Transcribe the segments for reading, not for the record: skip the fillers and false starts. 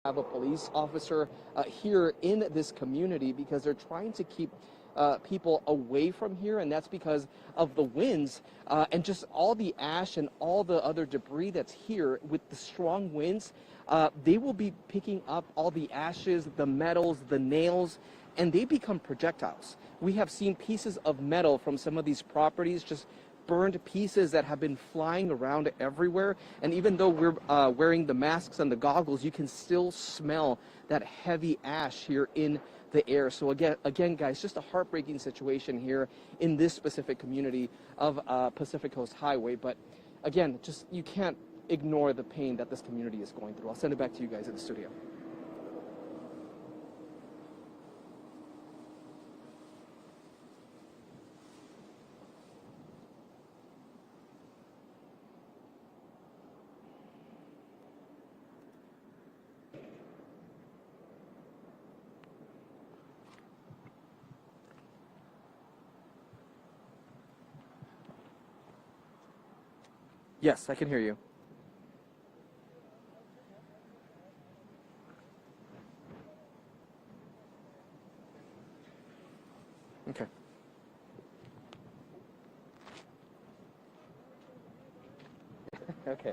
have a police officer here in this community because they're trying to keep people away from here, and that's because of the winds and just all the ash and all the other debris that's here. With the strong winds, they will be picking up all the ashes, the metals, the nails, and they become projectiles. We have seen pieces of metal from some of these properties, just burned pieces that have been flying around everywhere. And even though we're wearing the masks and the goggles, you can still smell that heavy ash here in the air. So again, guys, just a heartbreaking situation here in this specific community of Pacific Coast Highway. But again, just you can't ignore the pain that this community is going through. I'll send it back to you guys in the studio. Yes, I can hear you. Okay. Okay.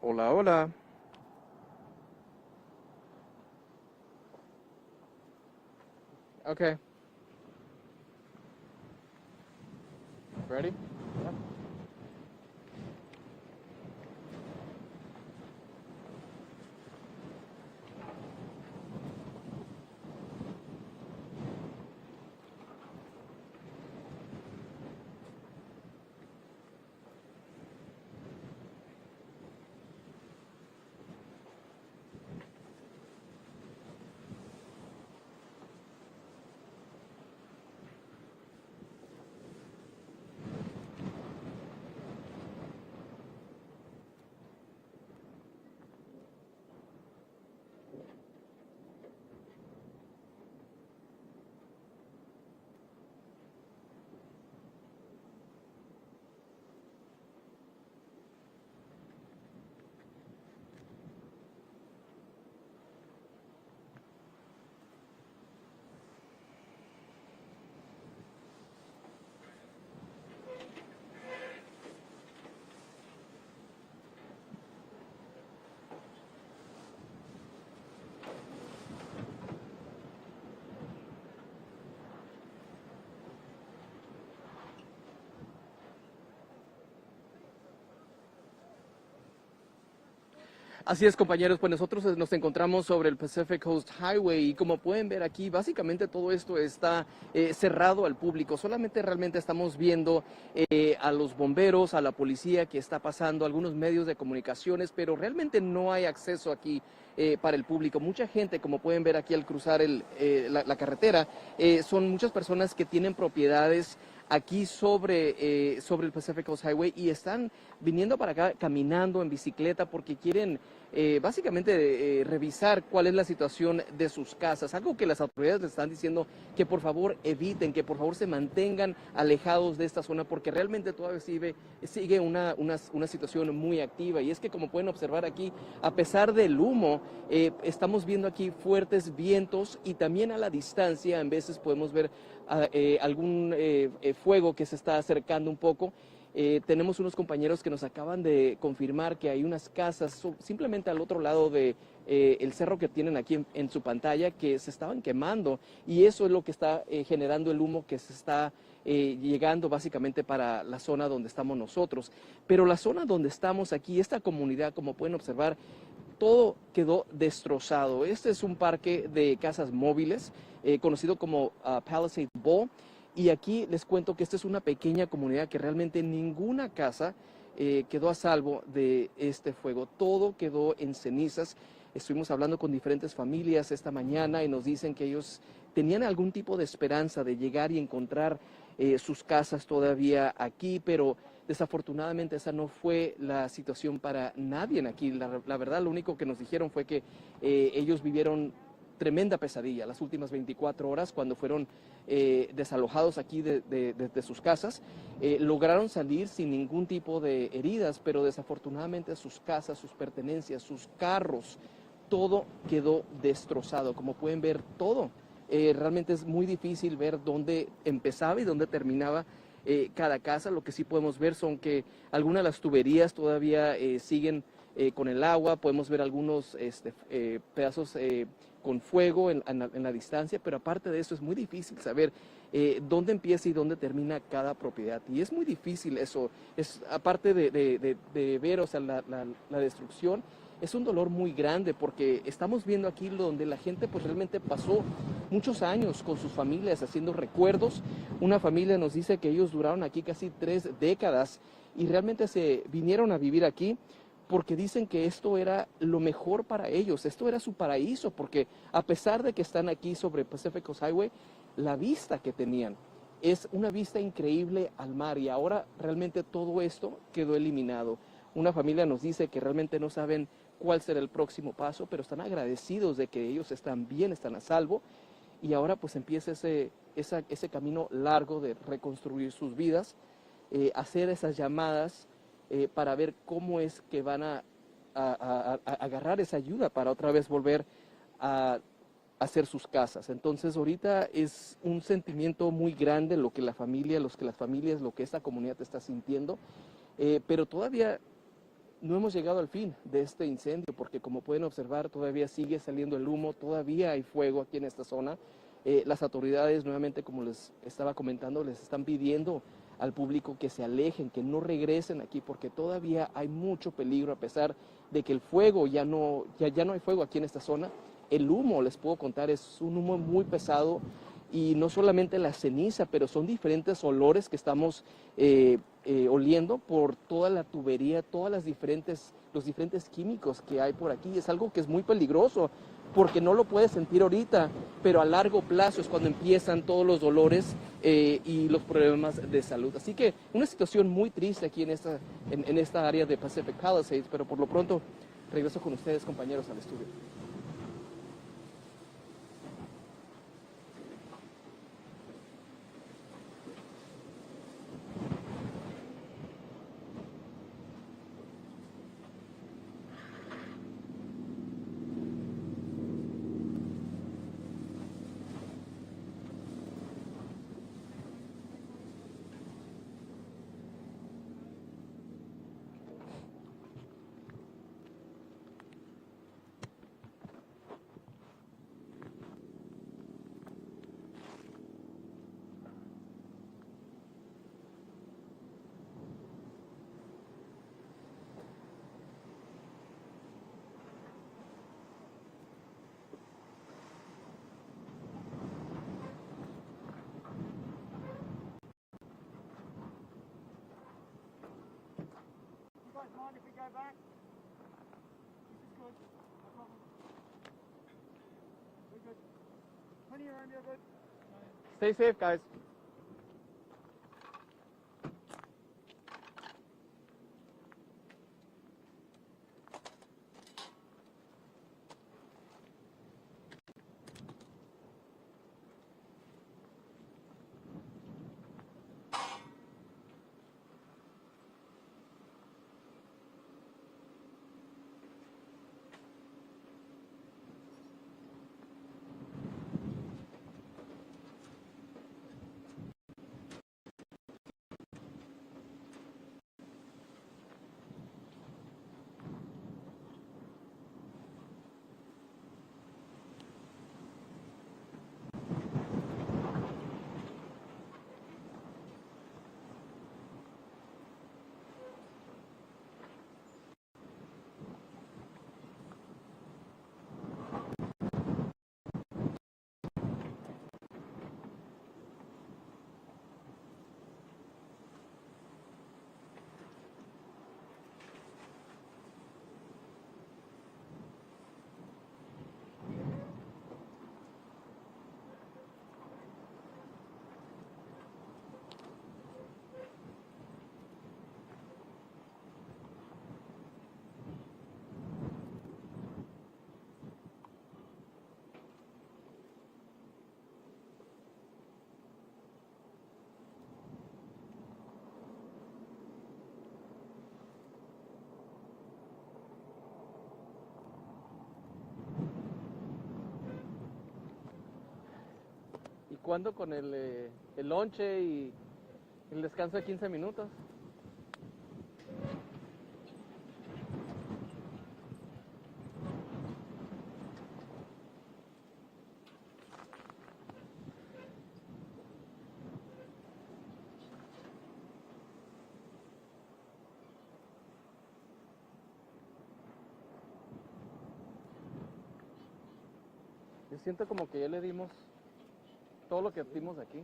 Hola, hola. Okay. Ready? Yeah. Así es, compañeros, pues nosotros nos encontramos sobre el Pacific Coast Highway y como pueden ver aquí, básicamente todo esto está cerrado al público. Solamente realmente estamos viendo a los bomberos, a la policía que está pasando, algunos medios de comunicaciones, pero realmente no hay acceso aquí para el público. Mucha gente, como pueden ver aquí al cruzar la carretera, son muchas personas que tienen propiedades aquí sobre el Pacific Coast Highway y están viniendo para acá caminando en bicicleta porque quieren básicamente revisar cuál es la situación de sus casas, algo que las autoridades les están diciendo que por favor eviten, que por favor se mantengan alejados de esta zona porque realmente todavía sigue una situación muy activa. Y es que como pueden observar aquí, a pesar del humo, estamos viendo aquí fuertes vientos y también a la distancia en veces podemos ver algún fuego que se está acercando un poco. Tenemos unos compañeros que nos acaban de confirmar que hay unas casas simplemente al otro lado de el cerro que tienen aquí en su pantalla que se estaban quemando y eso es lo que está generando el humo que se está llegando básicamente para la zona donde estamos nosotros. Pero la zona donde estamos aquí, esta comunidad, como pueden observar, todo quedó destrozado. Este es un parque de casas móviles conocido como Palisades Bowl. Y aquí les cuento que esta es una pequeña comunidad que realmente ninguna casa quedó a salvo de este fuego. Todo quedó en cenizas. Estuvimos hablando con diferentes familias esta mañana y nos dicen que ellos tenían algún tipo de esperanza de llegar y encontrar sus casas todavía aquí, pero desafortunadamente esa no fue la situación para nadie aquí. La verdad, lo único que nos dijeron fue que ellos vivieron tremenda pesadilla las últimas 24 horas cuando fueron desalojados aquí de sus casas. Lograron salir sin ningún tipo de heridas, pero desafortunadamente sus casas, sus pertenencias, sus carros, todo quedó destrozado. Como pueden ver, todo. Realmente es muy difícil ver dónde empezaba y dónde terminaba cada casa. Lo que sí podemos ver son que algunas de las tuberías todavía siguen con el agua. Podemos ver algunos pedazos con fuego en la distancia, pero aparte de eso es muy difícil saber dónde empieza y dónde termina cada propiedad. Y es muy difícil eso, aparte de ver, o sea, la destrucción, es un dolor muy grande porque estamos viendo aquí donde la gente pues realmente pasó muchos años con sus familias haciendo recuerdos. Una familia nos dice que ellos duraron aquí casi 3 décadas y realmente se vinieron a vivir aquí porque dicen que esto era lo mejor para ellos, esto era su paraíso, porque a pesar de que están aquí sobre Pacific Coast Highway, la vista que tenían es una vista increíble al mar y ahora realmente todo esto quedó eliminado. Una familia nos dice que realmente no saben cuál será el próximo paso, pero están agradecidos de que ellos están bien, están a salvo y ahora pues empieza ese camino largo de reconstruir sus vidas, hacer esas llamadas para ver cómo es que van a agarrar esa ayuda para otra vez volver a hacer sus casas. Entonces ahorita es un sentimiento muy grande lo que las familias, lo que esta comunidad está sintiendo, pero todavía no hemos llegado al fin de este incendio porque como pueden observar todavía sigue saliendo el humo, todavía hay fuego aquí en esta zona. Las autoridades nuevamente, como les estaba comentando, les están pidiendo al público que se alejen, que no regresen aquí porque todavía hay mucho peligro a pesar de que el fuego ya no hay fuego aquí en esta zona. El humo, les puedo contar, es un humo muy pesado y no solamente la ceniza, pero son diferentes olores que estamos oliendo por toda la tubería, los diferentes químicos que hay por aquí. Es algo que es muy peligroso porque no lo puedes sentir ahorita, pero a largo plazo es cuando empiezan todos los dolores y los problemas de salud. Así que una situación muy triste aquí en esta área de Pacific Palisades, pero por lo pronto regreso con ustedes, compañeros, al estudio. Mind if we go back? This is good. No problem. We're good. Plenty of room, you're good. Stay safe, guys. ¿Cuándo con el lonche y el descanso de 15 minutos? Yo siento como que ya le dimos todo lo que dimos aquí.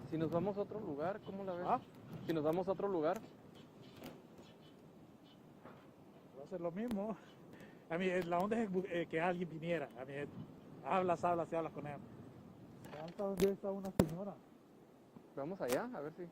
Si nos vamos a otro lugar, ¿cómo la ves? ¿Ah? Si nos vamos a otro lugar. Va a ser lo mismo. A mí la onda es que alguien viniera. A mí hablas con él. ¿Dónde está una señora? Vamos allá, a ver si...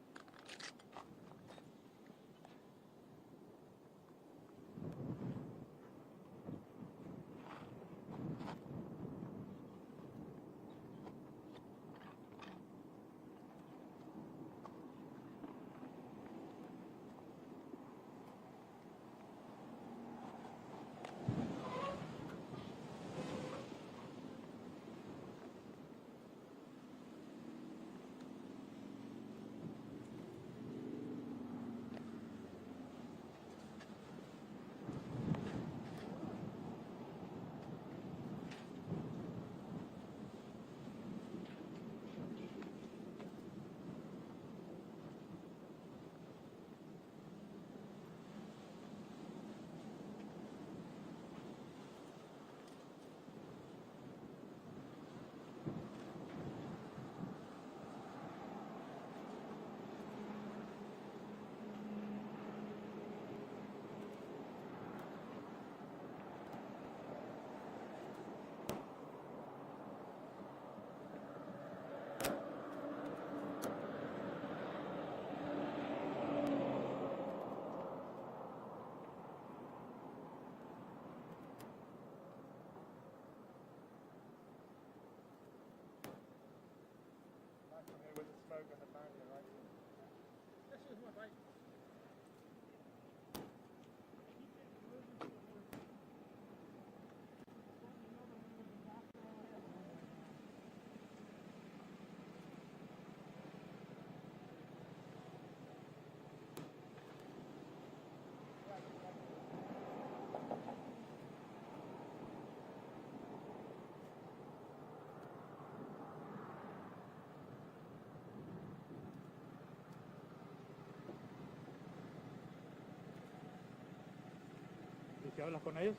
¿Y qué hablas con ellos?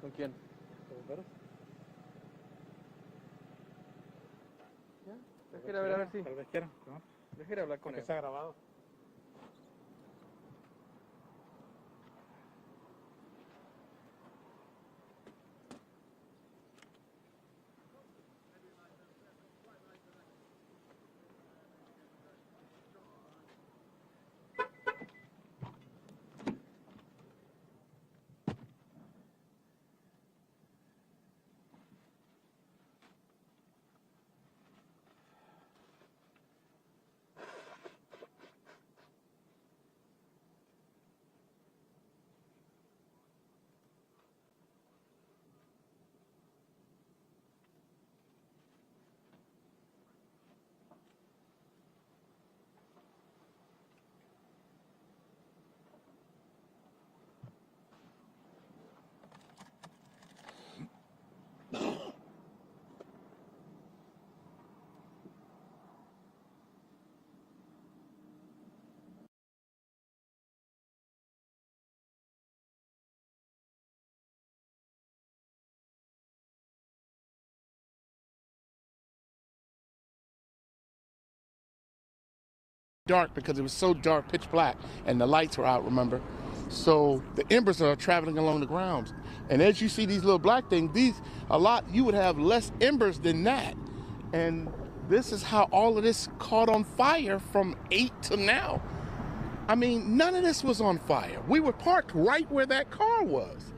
¿Con quién? ¿Los bomberos? Ya, déjame a ver si... Tal vez quieran, ¿no? Déjame hablar con Que él. sea grabado. Dark because it was so dark, pitch black, and the lights were out, remember? So the embers are traveling along the grounds. And as you see these little black things, you would have less embers than that. And this is how all of this caught on fire from 8 to now. I mean, none of this was on fire. We were parked right where that car was.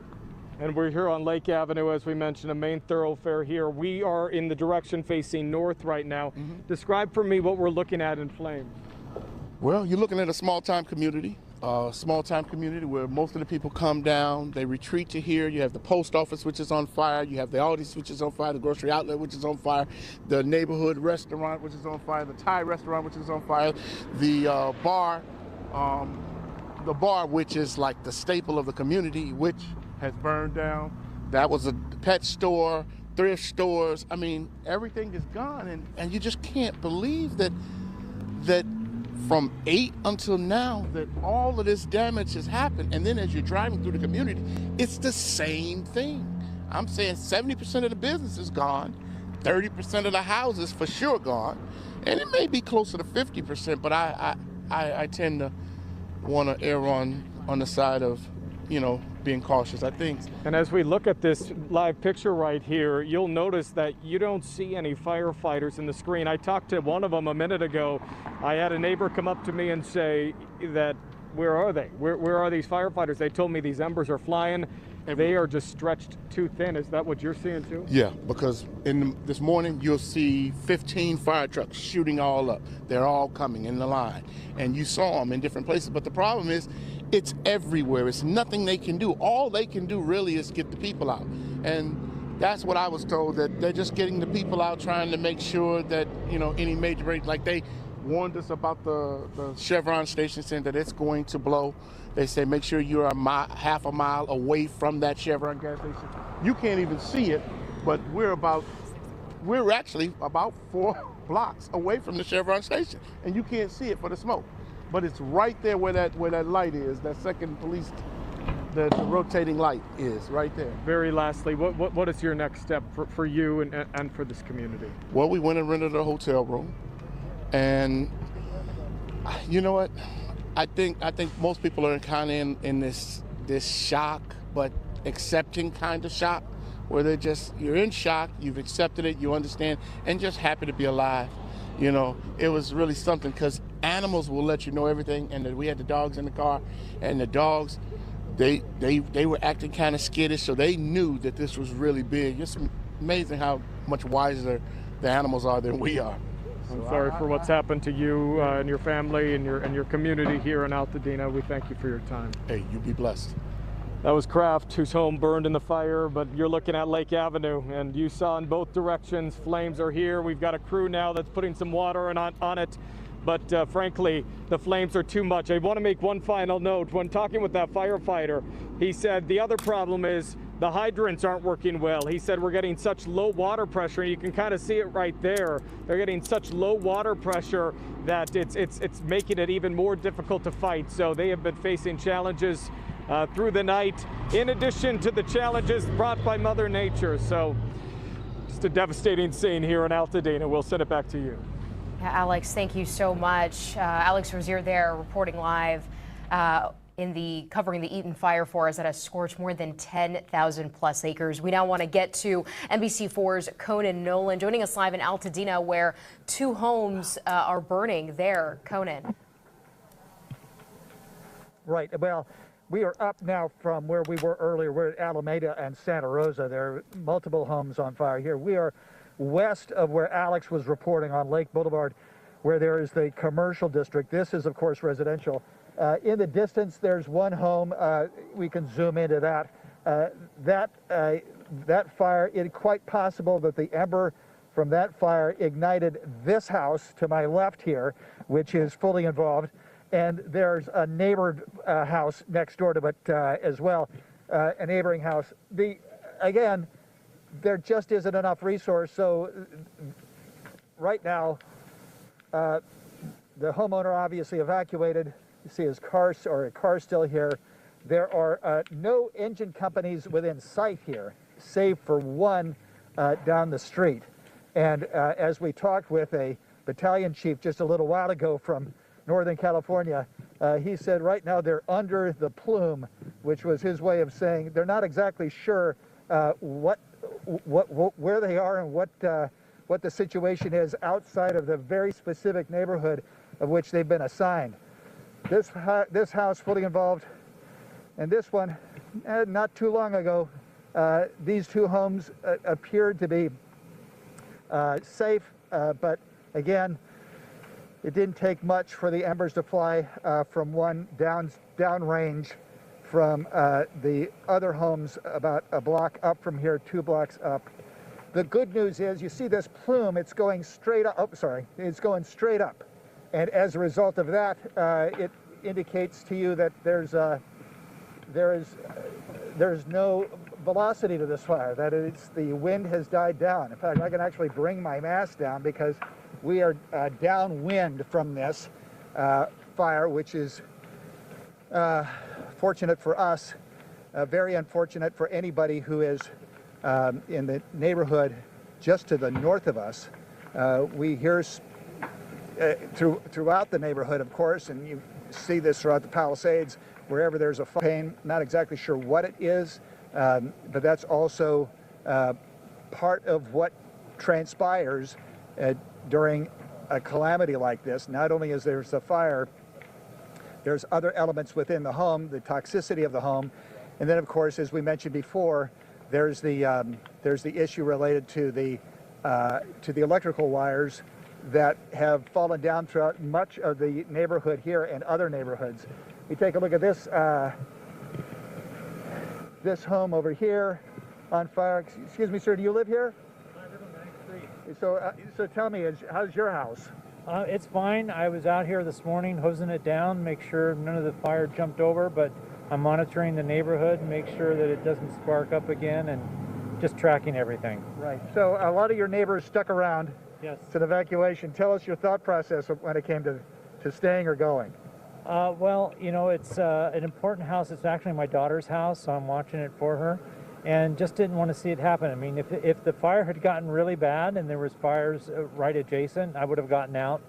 And we're here on Lake Avenue, as we mentioned, a main thoroughfare here. We are in the direction facing north right now. Describe for me what we're looking at in flames. Well, you're looking at a small-time community. small-time community where most of the people come down. They retreat to here. You have the post office, which is on fire. You have the Aldi's, which is on fire. The grocery outlet, which is on fire. The neighborhood restaurant, which is on fire. The Thai restaurant, which is on fire. The bar, which is like the staple of the community, which has burned down. That was a pet store, thrift stores. I mean, everything is gone, and you just can't believe that from 8 until now that all of this damage has happened. And then as you're driving through the community, it's the same thing. I'm saying 70% of the business is gone, 30% of the houses for sure gone, and it may be closer to 50%, but I tend to want to err on the side of, being cautious, I think. And as we look at this live picture right here, you'll notice that you don't see any firefighters in the screen. I talked to one of them a minute ago. I had a neighbor come up to me and say that, where are they? Where are these firefighters? They told me these embers are flying. They are just stretched too thin. Is that what you're seeing too? Yeah, because this morning you'll see 15 fire trucks shooting all up. They're all coming in the line. And you saw them in different places. But the problem is, it's everywhere. It's nothing they can do. All they can do really is get the people out. And that's what I was told, that they're just getting the people out, trying to make sure that, any major break, like they warned us about the Chevron station, saying that it's going to blow. They say make sure you're half a mile away from that Chevron gas station. You can't even see it, but we're actually about 4 blocks away from the Chevron station, and you can't see it for the smoke. But it's right there where that light is, that second police, the rotating light is right there. Very lastly, what is your next step for you and for this community? Well, we went and rented a hotel room, and you know what? I think most people are kind of in this shock, but accepting kind of shock, where you're in shock, you've accepted it, you understand, and just happy to be alive. It was really something, because animals will let you know everything. And we had the dogs in the car, and the dogs, they were acting kind of skittish, so they knew that this was really big. It's amazing how much wiser the animals are than we are. I'm sorry for what's happened to you and your family and your community here in Altadena. We thank you for your time. Hey, you be blessed. That was Kraft, whose home burned in the fire, but you're looking at Lake Avenue, and you saw in both directions, flames are here. We've got a crew now that's putting some water on it, but frankly, the flames are too much. I want to make one final note. When talking with that firefighter, he said the other problem is the hydrants aren't working well. He said we're getting such low water pressure, and you can kind of see it right there. They're getting such low water pressure that it's making it even more difficult to fight. So they have been facing challenges through the night, in addition to the challenges brought by Mother Nature. So just a devastating scene here in Altadena. We'll send it back to you. Yeah, Alex, thank you so much. Alex Rozier there reporting live covering the Eaton fire forest that has scorched more than 10,000 plus acres. We now want to get to NBC4's Conan Nolan joining us live in Altadena, where 2 homes are burning there. Conan. Right. Well, we are up now from where we were earlier. We're at Alameda and Santa Rosa. There are multiple homes on fire here. We are west of where Alex was reporting on Lake Boulevard, where there is the commercial district. This is, of course, residential. In the distance, there's one home. We can zoom into that. That fire, it's quite possible that the ember from that fire ignited this house to my left here, which is fully involved. And there's a neighbor house next door to it as well, a neighboring house. Again, there just isn't enough resource. So right now, the homeowner obviously evacuated. You see his car, or a car still here. There are no engine companies within sight here, save for one down the street. And as we talked with a battalion chief just a little while ago from Northern California, he said right now they're under the plume, which was his way of saying they're not exactly sure where they are and what the situation is outside of the very specific neighborhood of which they've been assigned. This house fully involved, and this one, not too long ago, these 2 homes appeared to be safe, but again, It didn't take much for the embers to fly from one downrange from the other homes about a block up from here, 2 blocks up. The good news is, you see this plume, it's going straight up, it's going straight up. And as a result of that, it indicates to you that there's no velocity to this fire, that the wind has died down. In fact, I can actually bring my mast down because we are downwind from this fire, which is fortunate for us, very unfortunate for anybody who is in the neighborhood just to the north of us. We hear throughout the neighborhood, of course, and you see this throughout the Palisades, wherever there's a fire. Not exactly sure what it is, but that's also part of what transpires during a calamity like this. Not only is there's a fire, there's other elements within the home, the toxicity of the home, and then of course, as we mentioned before, there's the issue related to the electrical wires that have fallen down throughout much of the neighborhood here and other neighborhoods. You take a look at this this home over here on fire. Excuse me, sir, do you live here? I live on 9th Street. So tell me, how's your house? It's fine. I was out here this morning hosing it down, make sure none of the fire jumped over, but I'm monitoring the neighborhood, make sure that it doesn't spark up again, and just tracking everything. Right. So a lot of your neighbors stuck around. Yes. It's an evacuation. Tell us your thought process when it came to staying or going. Well, you know, it's an important house. It's actually my daughter's house, so I'm watching it for her, and just didn't want to see it happen. I mean, if the fire had gotten really bad and there was fires right adjacent, I would have gotten out.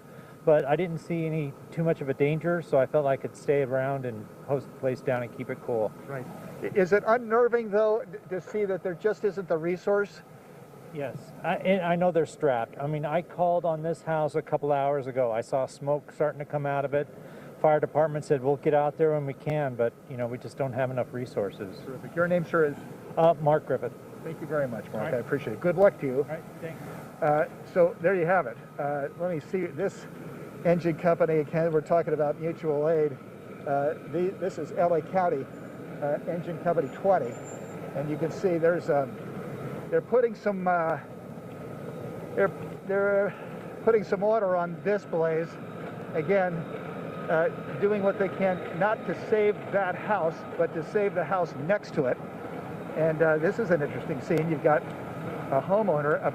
But I didn't see too much of a danger, so I felt I could stay around and host the place down and keep it cool. Right. Is it unnerving, though, to see that there just isn't the resource? Yes, I know they're strapped. I mean, I called on this house a couple hours ago. I saw smoke starting to come out of it. Fire department said, we'll get out there when we can, but, you know, we just don't have enough resources. Terrific. Your name, sir, is? Mark Griffith. Thank you very much, Mark. Right. I appreciate it. Good luck to you. All right, thanks. So there you have it. Let me see this engine company. Again, we're talking about mutual aid. This is LA County Engine Company 20, and you can see there's they're putting some they're putting some water on this blaze. Again, doing what they can not to save that house, but to save the house next to it. And this is an interesting scene. You've got a homeowner,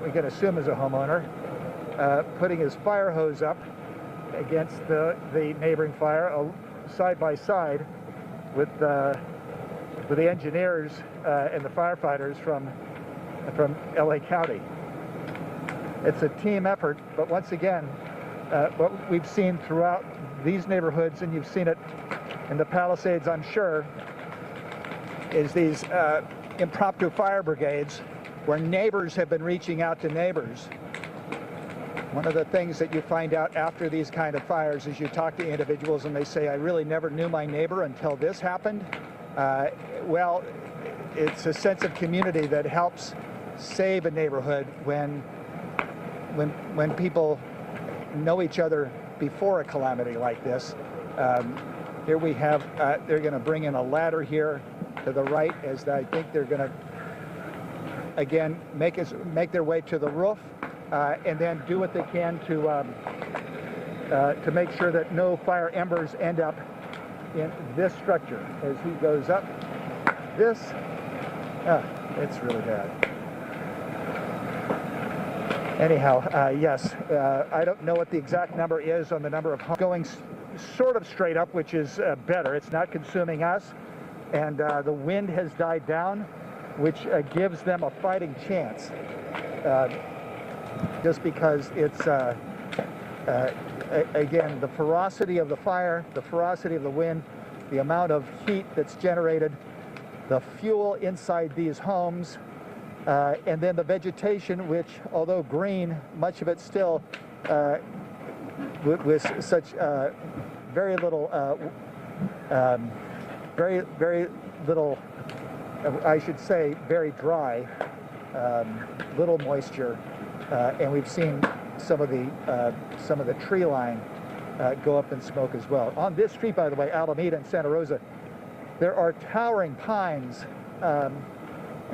we can assume is a homeowner, putting his fire hose up against the neighboring fire, side by side with the engineers and the firefighters from LA County. It's a team effort, but once again, what we've seen throughout these neighborhoods, and you've seen it in the Palisades, I'm sure, is these impromptu fire brigades where neighbors have been reaching out to neighbors. One of the things that you find out after these kind of fires is you talk to individuals and they say, I really never knew my neighbor until this happened. Well, it's a sense of community that helps save a neighborhood when people know each other before a calamity like this. Here we have, they're going to bring in a ladder here to the right, as I think they're going to, again, make their way to the roof, and then do what they can to make sure that no fire embers end up in this structure. As he goes up, this, it's really bad. Anyhow, yes, I don't know what the exact number is on the number of homes going sort of straight up, which is better. It's not consuming us, and the wind has died down, which gives them a fighting chance. Just because it's, again, the ferocity of the fire, the ferocity of the wind, the amount of heat that's generated, the fuel inside these homes, and then the vegetation, which, although green, much of it still with such very little, very little, I should say, very dry, little moisture, and we've seen some of the tree line go up in smoke as well. On this street, by the way, Alameda and Santa Rosa, there are towering pines, and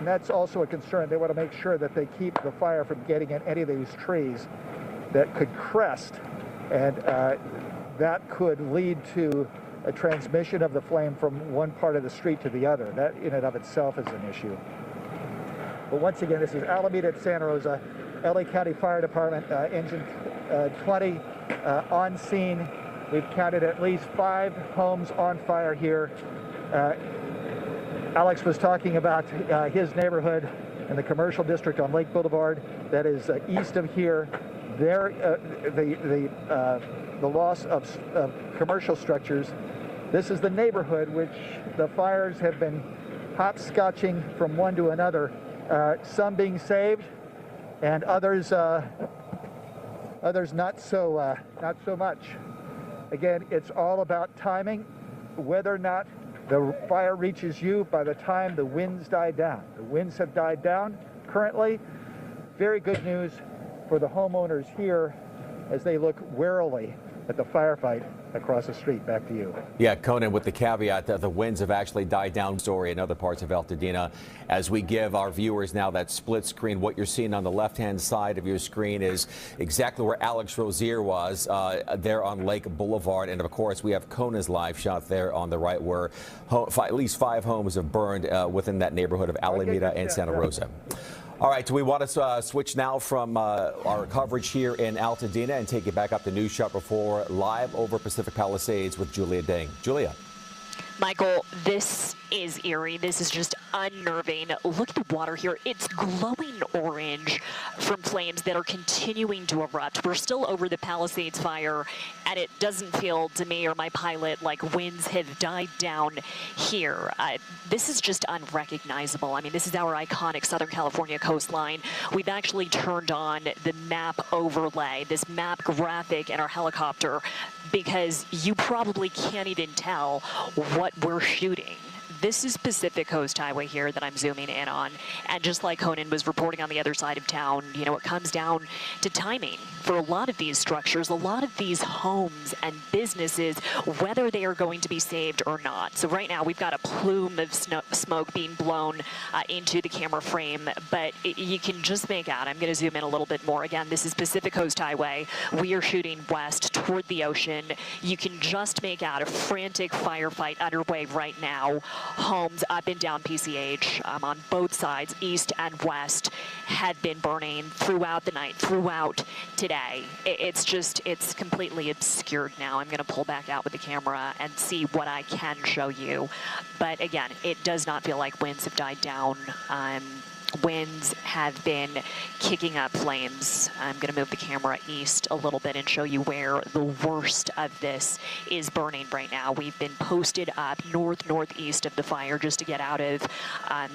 that's also a concern. They want to make sure that they keep the fire from getting in any of these trees that could crest, and that could lead to a transmission of the flame from one part of the street to the other. That in and of itself is an issue. But once again, this is Alameda at Santa Rosa, LA County Fire Department, engine 20 on scene. We've counted at least 5 homes on fire here. Alex was talking about his neighborhood in the commercial district on Lake Boulevard that is east of here. There, the loss of commercial structures. This is the neighborhood which the fires have been hopscotching from one to another. Some being saved, and others not so much. Again, it's all about timing, whether or not the fire reaches you by the time the winds die down. The winds have died down currently. Very good news for the homeowners here as they look warily at the firefight across the street. Back to you. Yeah, Conan, with the caveat that the winds have actually died down story in other parts of Altadena. As we give our viewers now that split screen, what you're seeing on the left-hand side of your screen is exactly where Alex Rozier was, there on Lake Boulevard. And of course, we have Conan's live shot there on the right, where at least 5 homes have burned within that neighborhood of Alameda and Santa Rosa. All right, do we want to switch now from our coverage here in Altadena and take you back up to News Shot Before live over Pacific Palisades with Julia Ding. Julia. Michael, this is eerie. This is just unnerving. Look at the water here. It's glowing orange from flames that are continuing to erupt. We're still over the Palisades fire, and it doesn't feel to me or my pilot like winds have died down here. This is just unrecognizable. I mean, this is our iconic Southern California coastline. We've actually turned on the map overlay, this map graphic in our helicopter, because you probably can't even tell what we're shooting. This is Pacific Coast Highway here that I'm zooming in on. And just like Conan was reporting on the other side of town, you know, it comes down to timing for a lot of these structures, a lot of these homes and businesses, whether they are going to be saved or not. So right now we've got a plume of smoke being blown into the camera frame, but you can just make out, I'm going to zoom in a little bit more. Again, this is Pacific Coast Highway. We are shooting west toward the ocean. You can just make out a frantic firefight underway right now. Homes up and down PCH on both sides, east and west, had been burning throughout the night, throughout today. It's completely obscured now. I'm going to pull back out with the camera and see what I can show you. But again, it does not feel like winds have died down. Winds have been kicking up flames. I'm going to move the camera east a little bit and show you where the worst of this is burning right now. We've been posted up northeast of the fire just to get out of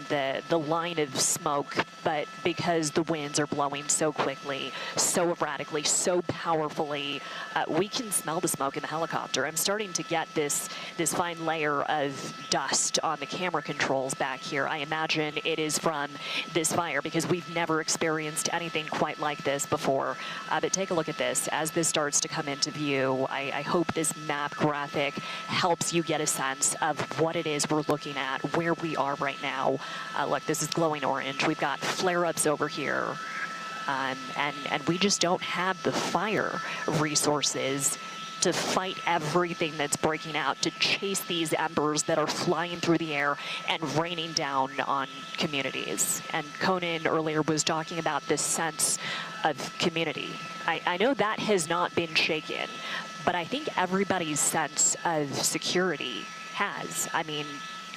the line of smoke, but because the winds are blowing so quickly, so erratically, so powerfully, we can smell the smoke in the helicopter. I'm starting to get this fine layer of dust on the camera controls back here. I imagine it is from this fire because we've never experienced anything quite like this before. But take a look at this. As this starts to come into view, I hope this map graphic helps you get a sense of what it is we're looking at, where we are right now. Look, this is glowing orange. We've got flare-ups over here. And we just don't have the fire resources to fight everything that's breaking out, to chase these embers that are flying through the air and raining down on communities. And Conan earlier was talking about this sense of community. I know that has not been shaken, but I think everybody's sense of security has. I mean,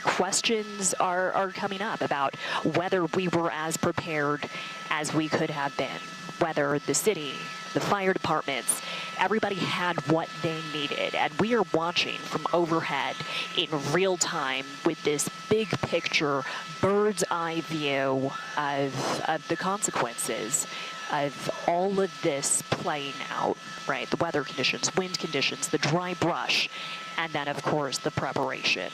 questions are coming up about whether we were as prepared as we could have been, whether the city, the fire departments, everybody had what they needed. And we are watching from overhead in real time with this big picture, bird's eye view of the consequences of all of this playing out, right? The weather conditions, wind conditions, the dry brush, and then, of course, the preparation.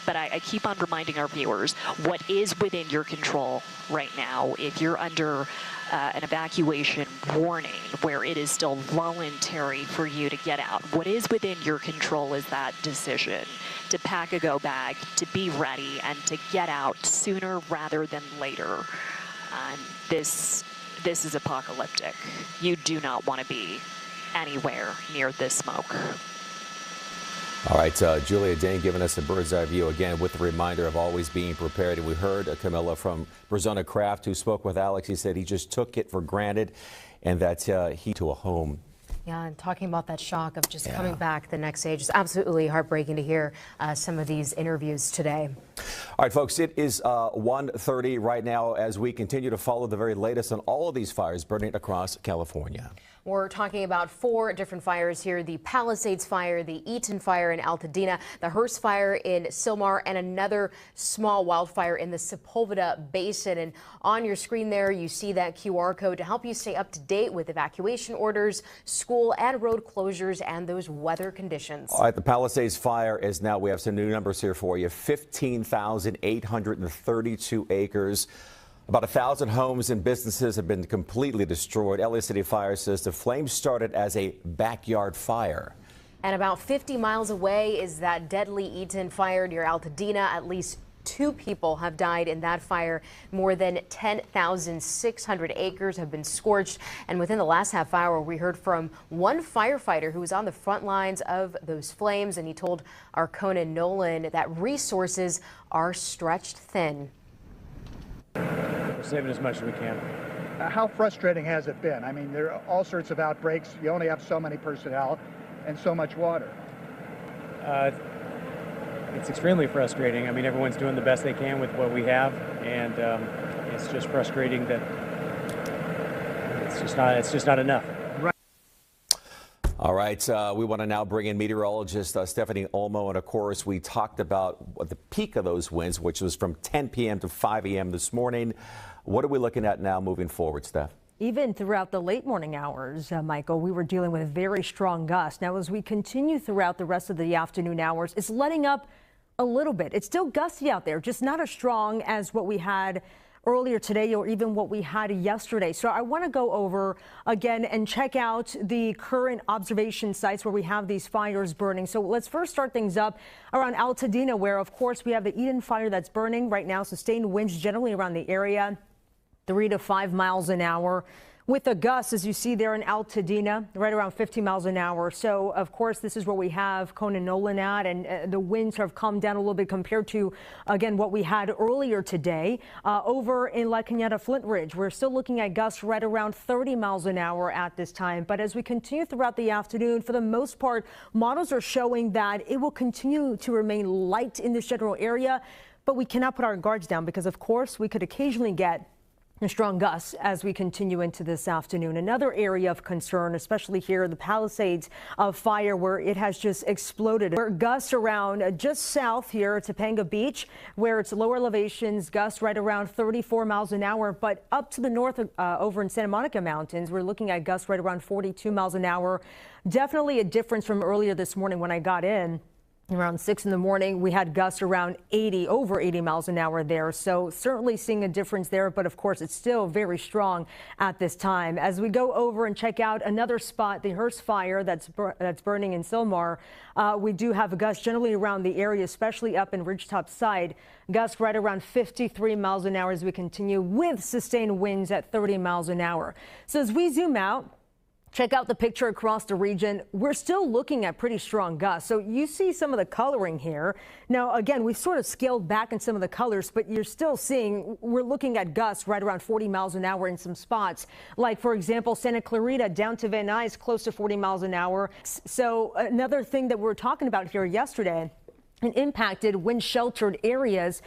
But I keep on reminding our viewers what is within your control right now. If you're under an evacuation warning where it is still voluntary for you to get out, what is within your control is that decision to pack a go bag, to be ready, and to get out sooner rather than later. This is apocalyptic. You do not want to be anywhere near this smoke. All right, Julia Dane giving us a bird's eye view again with the reminder of always being prepared. And we heard Camilla from Brazona Craft, who spoke with Alex. He said he just took it for granted and that he to a home. Yeah, and talking about that shock of just coming back the next day, just absolutely heartbreaking to hear some of these interviews today. All right, folks, it is 1:30 right now as we continue to follow the very latest on all of these fires burning across California. We're talking about 4 different fires here: the Palisades fire, the Eaton fire in Altadena, the Hearst fire in Sylmar, and another small wildfire in the Sepulveda Basin. And on your screen there, you see that QR code to help you stay up to date with evacuation orders, school and road closures, and those weather conditions. All right, the Palisades fire is now, we have some new numbers here for you, 15,832 acres. About 1,000 homes and businesses have been completely destroyed. LA City Fire says the flames started as a backyard fire. And about 50 miles away is that deadly Eaton fire near Altadena. At least 2 people have died in that fire. More than 10,600 acres have been scorched. And within the last half hour, we heard from one firefighter who was on the front lines of those flames. And he told our Conan Nolan that resources are stretched thin. We're saving as much as we can. How frustrating has it been? I mean, there are all sorts of outbreaks. You only have so many personnel and so much water. It's extremely frustrating. I mean, everyone's doing the best they can with what we have, and it's just frustrating that it's just not enough. All right, we want to now bring in meteorologist Stephanie Olmo, and of course we talked about the peak of those winds, which was from 10 p.m. to 5 a.m. this morning. What are we looking at now moving forward, Steph? Even throughout the late morning hours, Michael, we were dealing with very strong gusts. Now, as we continue throughout the rest of the afternoon hours, it's letting up a little bit. It's still gusty out there, just not as strong as what we had earlier today or even what we had yesterday. So I want to go over again and check out the current observation sites where we have these fires burning. So let's first start things up around Altadena, where of course we have the Eaton fire that's burning right now. Sustained winds generally around the area, 3 to 5 miles an hour. With the gusts, as you see there in Altadena, right around 50 miles an hour. So, of course, this is where we have Conan Nolan at, and the winds have calmed down a little bit compared to, again, what we had earlier today. Over in La Cañada Flint Ridge, we're still looking at gusts right around 30 miles an hour at this time. But as we continue throughout the afternoon, for the most part, models are showing that it will continue to remain light in this general area. But we cannot put our guards down because, of course, we could occasionally get strong gusts as we continue into this afternoon. Another area of concern, especially here, the Palisades of fire, where it has just exploded. There are gusts around just south here at Topanga Beach, where it's lower elevations, gusts right around 34 miles an hour. But up to the north over in Santa Monica Mountains, we're looking at gusts right around 42 miles an hour. Definitely a difference from earlier this morning when I got in. Around 6 in the morning, we had gusts around over 80 miles an hour there. So certainly seeing a difference there. But of course, it's still very strong at this time. As we go over and check out another spot, the Hearst fire that's burning in Sylmar, we do have a gust generally around the area, especially up in Ridgetop side. Gusts right around 53 miles an hour as we continue with sustained winds at 30 miles an hour. So as we zoom out, check out the picture across the region. We're still looking at pretty strong gusts. So you see some of the coloring here. Now, again, we sort of scaled back in some of the colors, but you're still seeing we're looking at gusts right around 40 miles an hour in some spots. Like, for example, Santa Clarita down to Van Nuys, close to 40 miles an hour. So another thing that we were talking about here yesterday, and impacted wind-sheltered areas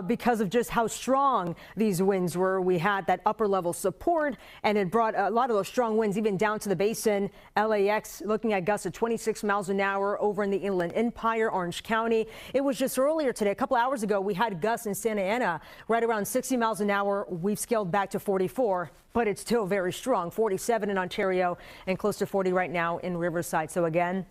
because of just how strong these winds were. We had that upper level support, and it brought a lot of those strong winds even down to the basin. LAX looking at gusts of 26 miles an hour over in the Inland Empire, Orange County. It was just earlier today, a couple hours ago, we had gusts in Santa Ana right around 60 miles an hour. We've scaled back to 44. But it's still very strong, 47 in Ontario and close to 40 right now in Riverside. So again,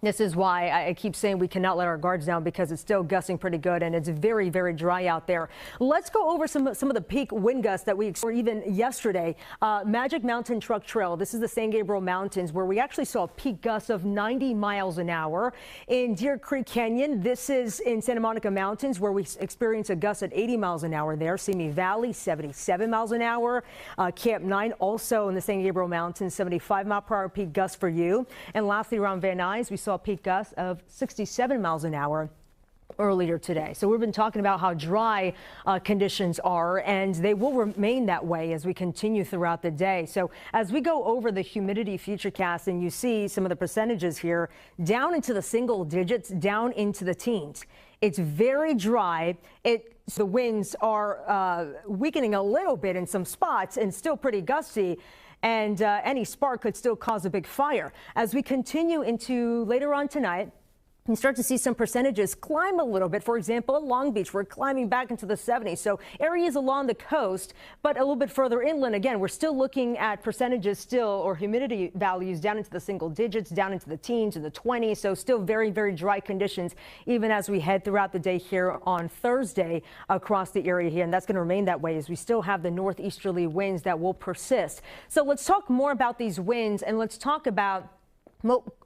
This is why I keep saying we cannot let our guards down, because it's still gusting pretty good and it's very, very dry out there. Let's go over some of the peak wind gusts that we experienced even yesterday. Magic Mountain Truck Trail. This is the San Gabriel Mountains, where we actually saw a peak gust of 90 miles an hour. In Deer Creek Canyon, this is in Santa Monica Mountains, where we experienced a gust at 80 miles an hour there. Simi Valley, 77 miles an hour. Camp 9, also in the San Gabriel Mountains, 75-mile-per-hour peak gust for you. And lastly, around Van Nuys, we saw a peak gust of 67 miles an hour earlier today. So we've been talking about how dry conditions are, and they will remain that way as we continue throughout the day. So as we go over the humidity futurecast, and you see some of the percentages here down into the single digits, down into the teens. It's very dry. The winds are weakening a little bit in some spots and still pretty gusty. And any spark could still cause a big fire. As we continue into later on tonight, you start to see some percentages climb a little bit. For example, at Long Beach, we're climbing back into the 70s. So areas along the coast, but a little bit further inland, again, we're still looking at percentages still, or humidity values down into the single digits, down into the teens and the 20s. So still very, very dry conditions, even as we head throughout the day here on Thursday across the area here. And that's going to remain that way as we still have the northeasterly winds that will persist. So let's talk more about these winds, and let's talk about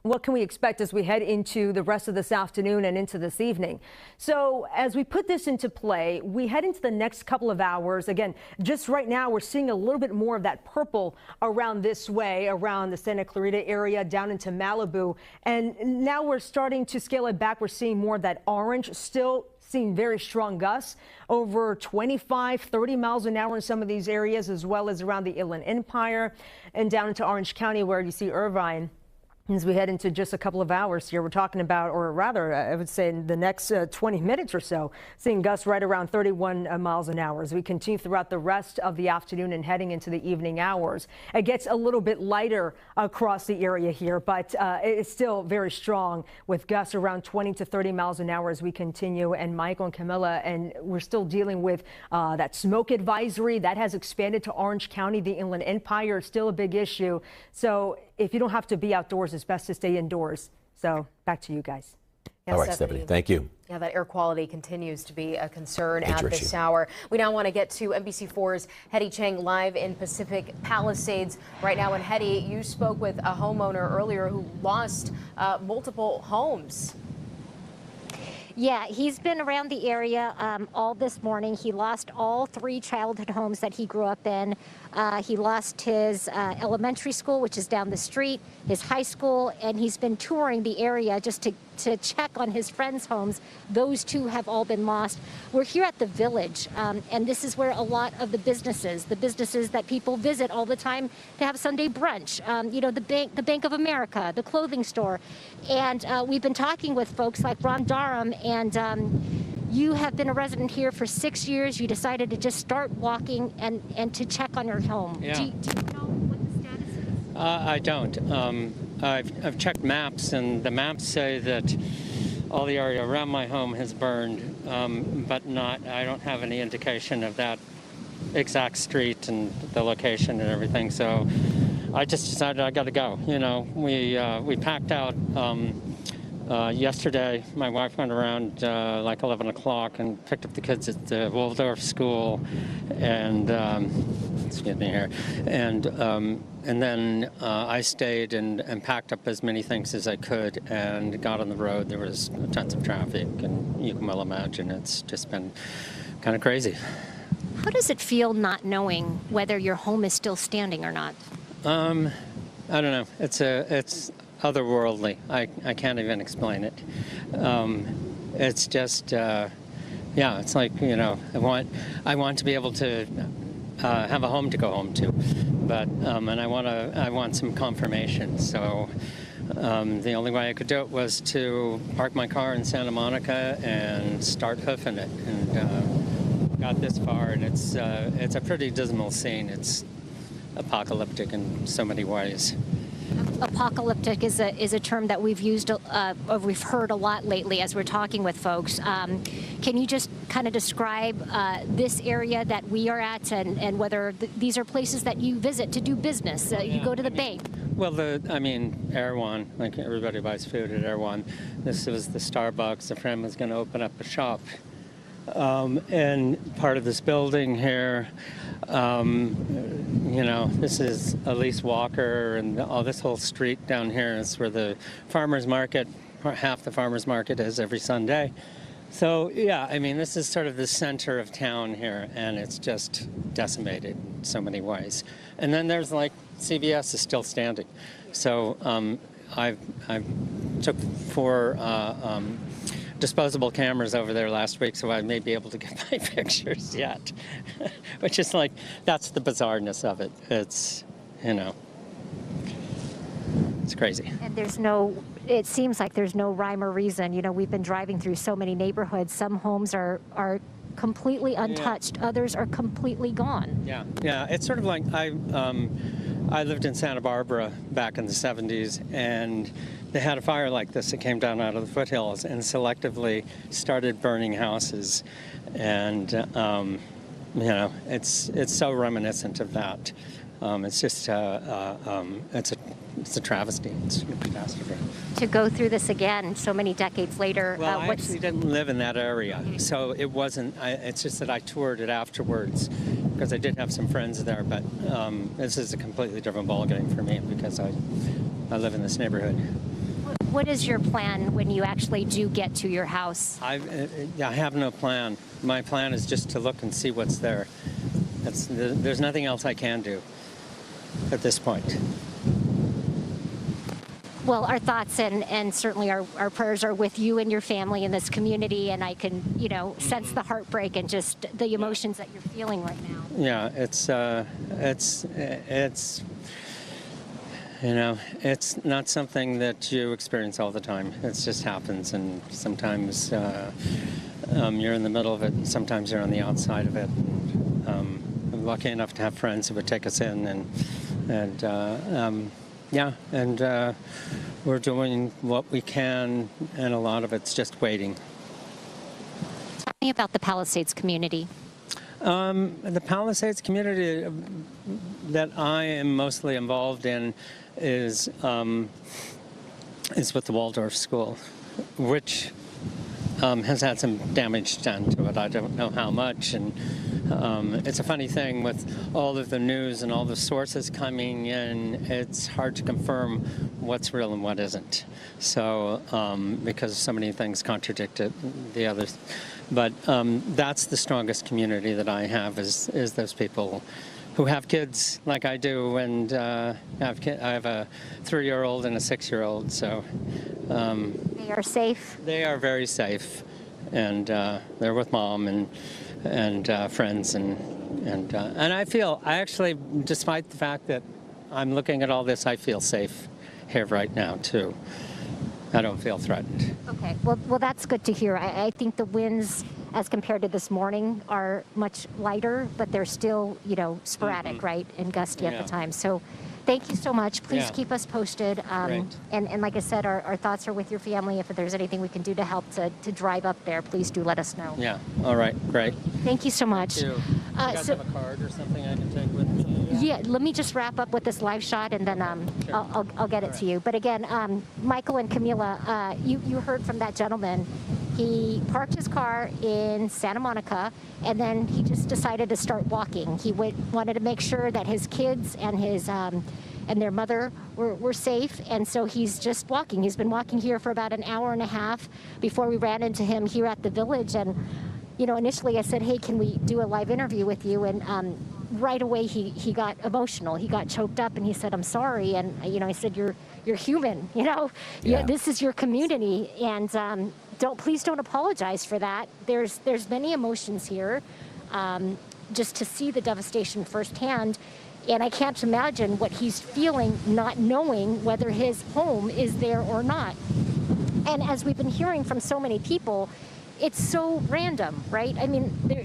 what can we expect as we head into the rest of this afternoon and into this evening. So as we put this into play, we head into the next couple of hours. Again, just right now, we're seeing a little bit more of that purple around this way, around the Santa Clarita area, down into Malibu. And now we're starting to scale it back. We're seeing more of that orange, still seeing very strong gusts over 25, 30 miles an hour in some of these areas, as well as around the Inland Empire and down into Orange County, where you see Irvine. As we head into just a couple of hours here, we're talking about, or rather, I would say in the next 20 minutes or so, seeing gusts right around 31 miles an hour as we continue throughout the rest of the afternoon and heading into the evening hours. It gets a little bit lighter across the area here, but it's still very strong with gusts around 20 to 30 miles an hour as we continue. And Michael and Camilla, and we're still dealing with that smoke advisory that has expanded to Orange County. The Inland Empire is still a big issue. So if you don't have to be outdoors, it's best to stay indoors. So back to you guys. Yeah, all right, Stephanie, thank you. Yeah, that air quality continues to be a concern at this hour. We now want to get to NBC4's Hetty Chang live in Pacific Palisades right now. And Hetty, you spoke with a homeowner earlier who lost multiple homes. Yeah, he's been around the area all this morning. He lost all 3 childhood homes that he grew up in. He lost his elementary school, which is down the street, his high school, and he's been touring the area just to check on his friends' homes. Those 2 have all been lost. We're here at the Village, and this is where a lot of the businesses that people visit all the time to have Sunday brunch, you know, the Bank of America, the clothing store. And we've been talking with folks like Ron Durham, and you have been a resident here for 6 years. You decided to just start walking and to check on your home. Yeah. Do you know what the status is? I don't. I've checked maps, and the maps say that all the area around my home has burned, but I don't have any indication of that exact street and the location and everything. So I just decided I got to go. You know, we packed out. Yesterday, my wife went around like 11 o'clock and picked up the kids at the Waldorf school, and excuse me here, and then I stayed and packed up as many things as I could and got on the road. There was tons of traffic, and you can well imagine it's just been kind of crazy. How does it feel not knowing whether your home is still standing or not? I don't know. It's otherworldly. I can't even explain it. It's just, yeah, it's like, you know, I want to be able to have a home to go home to, but and I want some confirmation. So the only way I could do it was to park my car in Santa Monica and start hoofing it, and got this far, and it's a pretty dismal scene. It's apocalyptic in so many ways. Apocalyptic is a term that we've used, we've heard a lot lately as we're talking with folks. Can you just kind of describe this area that we are at, and whether these are places that you visit to do business? You go to the bank. Well, Erewhon, like everybody buys food at Erewhon. This was the Starbucks. A friend was going to open up a shop. And part of this building here, this is Elise Walker, and all this whole street down here is where the farmers market, half the farmers market is every Sunday. So, yeah, this is sort of the center of town here, and it's just decimated in so many ways. And then there's CVS is still standing. So I took 4 disposable cameras over there last week, so I may be able to get my pictures yet. Which is that's the bizarreness of it. It's, it's crazy. And it seems like there's no rhyme or reason. We've been driving through so many neighborhoods. Some homes are completely untouched. Others are completely gone. Yeah. It's sort of like I lived in Santa Barbara back in the 70s, and they had a fire like this that came down out of the foothills and selectively started burning houses. And, it's so reminiscent of that. It's just, it's a travesty. It's a catastrophe. To go through this again so many decades later. Well, I actually didn't live in that area, so it wasn't, it's just that I toured it afterwards because I did have some friends there, but this is a completely different ballgame for me because I live in this neighborhood. What is your plan when you actually do get to your house? I have no plan. My plan is just to look and see what's there. There's nothing else I can do at this point. Well, our thoughts and certainly our prayers are with you and your family in this community, and I can, sense the heartbreak and just the emotions that you're feeling right now. Yeah, it's not something that you experience all the time. It just happens, and sometimes you're in the middle of it, and sometimes you're on the outside of it. I'm lucky enough to have friends who would take us in, and we're doing what we can, and a lot of it's just waiting. Tell me about the Palisades community. The Palisades community that I am mostly involved in is with the Waldorf School, which has had some damage done to it. I don't know how much, and it's a funny thing with all of the news and all the sources coming in. It's hard to confirm what's real and what isn't. So because so many things contradict the others. But that's the strongest community that I have is those people who have kids like I do, and I have a 3-year-old and a 6-year-old. So they are safe. They are very safe, and they're with mom and friends, and I actually, despite the fact that I'm looking at all this, I feel safe here right now too. I don't feel threatened. Okay, well that's good to hear. I think the winds, as compared to this morning, are much lighter, but they're still, sporadic, right, and gusty at the time. So thank you so much. Please keep us posted. And like I said, our thoughts are with your family. If there's anything we can do to help to drive up there, please do let us know. Yeah, all right, great. Thank you so much. Thank you. You guys have a card or something I can take with me? Yeah, let me just wrap up with this live shot, and then I'll get it to you. But again, Michael and Camila, you heard from that gentleman. He parked his car in Santa Monica, and then he just decided to start walking. He wanted to make sure that his kids and his and their mother were safe, and so he's just walking. He's been walking here for about an hour and a half before we ran into him here at the village. And initially I said, hey, can we do a live interview with you? And right away he got emotional. He got choked up, and he said, I'm sorry. And I said, you're human. This is your community, and please don't apologize for that. There's many emotions here, just to see the devastation firsthand. And I can't imagine what he's feeling, not knowing whether his home is there or not. And as we've been hearing from so many people, it's so random, right?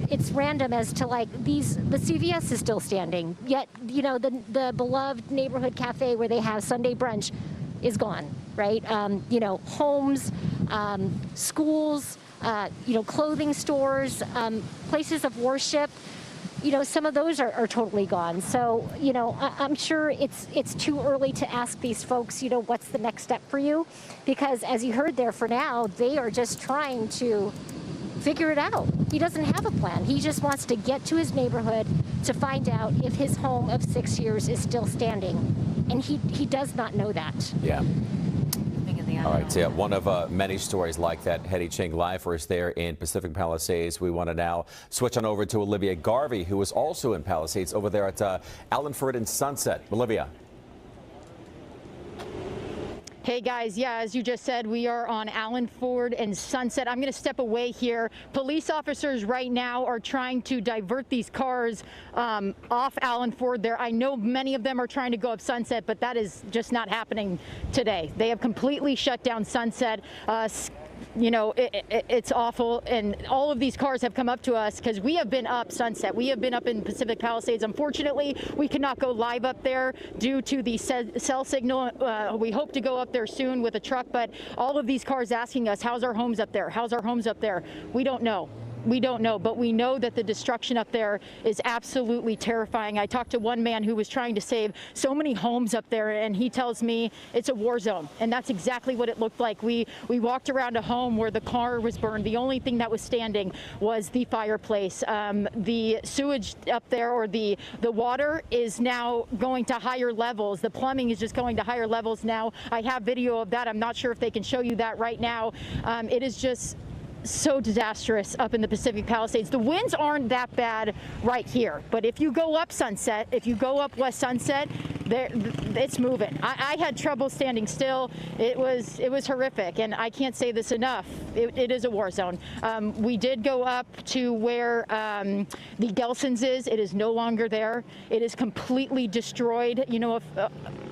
It's random as to the CVS is still standing, yet the beloved neighborhood cafe where they have Sunday brunch is gone, right? Homes, schools, clothing stores, places of worship. you know, some of those are totally gone. So, you know, I'm sure it's too early to ask these folks, you know, what's the next step for you? Because as you heard there, for now, they are just trying to figure it out. He doesn't have a plan. He just wants to get to his neighborhood to find out if his home of 6 years is still standing. And he does not know that. Yeah. All right, so yeah, one of many stories like that. Hetty Ching live for us there in Pacific Palisades. We want to now switch on over to Olivia Garvey, who is also in Palisades over there at Allenford and Sunset. Olivia. Hey guys, yeah, as you just said, we are on Allenford and Sunset. I'm going to step away here. Police officers right now are trying to divert these cars off Allenford there. I know many of them are trying to go up Sunset, but that is just not happening today. They have completely shut down Sunset. You know, it's awful, and all of these cars have come up to us because we have been up Sunset. We have been up in Pacific Palisades. Unfortunately, we cannot go live up there due to the cell signal. We hope to go up there soon with a truck, but all of these cars asking us, how's our homes up there? How's our homes up there? We don't know. We don't know, but we know that the destruction up there is absolutely terrifying. I talked to one man who was trying to save so many homes up there, and he tells me it's a war zone, and that's exactly what it looked like. We walked around a home where the car was burned. The only thing that was standing was the fireplace. The sewage up there, or the water, is now going to higher levels. The plumbing is just going to higher levels now. I have video of that. I'm not sure if they can show you that right now. It is just so disastrous up in the Pacific Palisades. The winds aren't that bad right here, but if you go up Sunset, if you go up West Sunset, it's moving. I had trouble standing still. It was horrific, and I can't say this enough. It is a war zone. We did go up to where the Gelson's is. It is no longer there. It is completely destroyed. You know,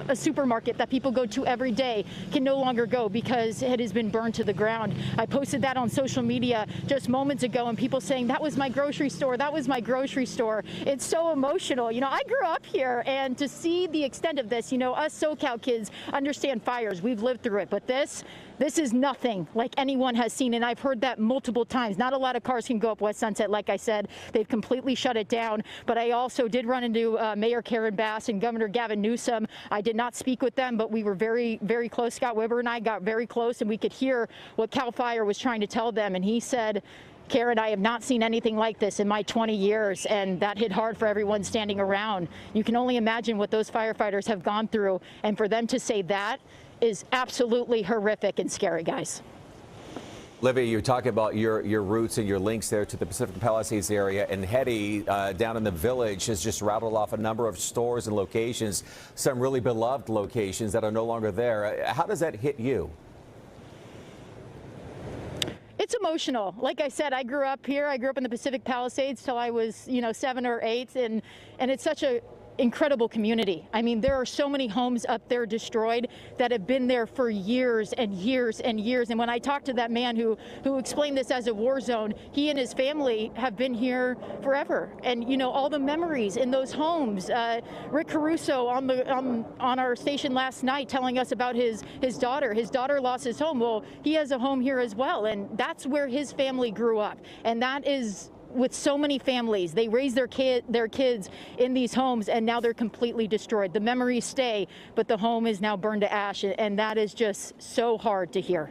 a supermarket that people go to every day can no longer go because it has been burned to the ground. I posted that on social media just moments ago, and people saying, that was my grocery store, that was my grocery store. It's so emotional. You know, I grew up here, and to see the extent of this, you know, us SoCal kids understand fires. We've lived through it, but this is nothing like anyone has seen, and I've heard that multiple times. Not a lot of cars can go up West Sunset. Like I said, they've completely shut it down, but I also did run into Mayor Karen Bass and Governor Gavin Newsom. I did not speak with them, but we were very, very close. Scott Weber and I got very close, and we could hear what CAL FIRE was trying to tell them, and he said, Karen, I have not seen anything like this in my 20 years, and that hit hard for everyone standing around. You can only imagine what those firefighters have gone through, and for them to say that is absolutely horrific and scary, guys. Livia, you're talking about your roots and your links there to the Pacific Palisades area, and Hetty down in the village has just rattled off a number of stores and locations, some really beloved locations that are no longer there. How does that hit you? It's emotional. Like I said, I grew up here. I grew up in the Pacific Palisades till I was, 7 or 8, and it's such a incredible community. I mean, there are so many homes up there destroyed that have been there for years and years and years. And when I talked to that man who explained this as a war zone, he and his family have been here forever. And all the memories in those homes. Rick Caruso on our station last night telling us about his daughter. His daughter lost his home. Well, he has a home here as well, and that's where his family grew up. And that is with so many families. They raise their kids in these homes, and now they're completely destroyed. The memories stay, but the home is now burned to ash, and that is just so hard to hear.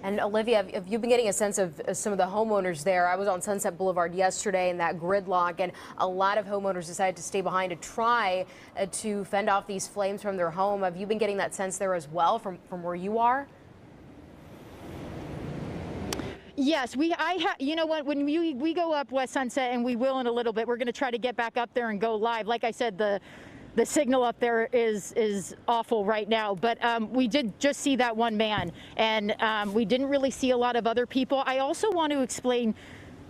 And Olivia, have you been getting a sense of some of the homeowners there? I was on Sunset Boulevard yesterday in that gridlock, and a lot of homeowners decided to stay behind to try to fend off these flames from their home. Have you been getting that sense there as well from where you are? Yes, you know what, when we go up West Sunset, and we will in a little bit, we're going to try to get back up there and go live. Like I said, the signal up there is awful right now, but we did just see that one man, and we didn't really see a lot of other people. I also want to explain